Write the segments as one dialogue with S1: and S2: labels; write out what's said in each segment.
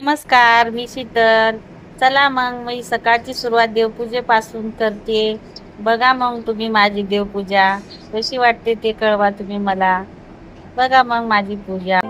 S1: नमस्कार, मी शीतल. चला मग मी सकाळची सुरुवात देवपूजेपासून करते. बघा मग तुम्ही माझी देवपूजा कशी वाटते ते कळवा तुम्ही मला. बघा मग माझी पूजा.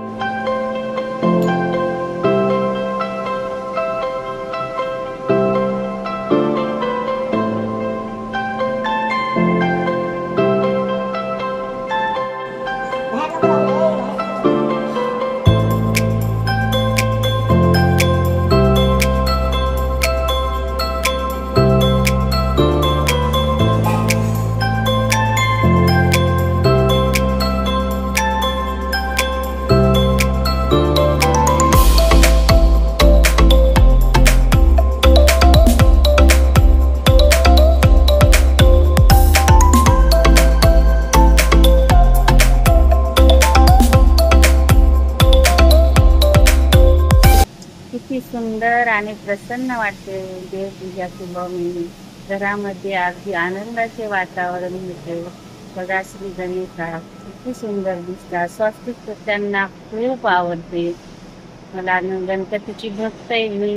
S1: किती सुंदर आणि प्रसन्न वाटते देवपूजा केल्याने. घरामध्ये अगदी आनंदाचे वातावरण होते. बघा श्री गणेशा किती सुंदर दिसतात. स्वास्तिक त्यांना खूप आवडते. मला गणपतीची भक्त आहे मी.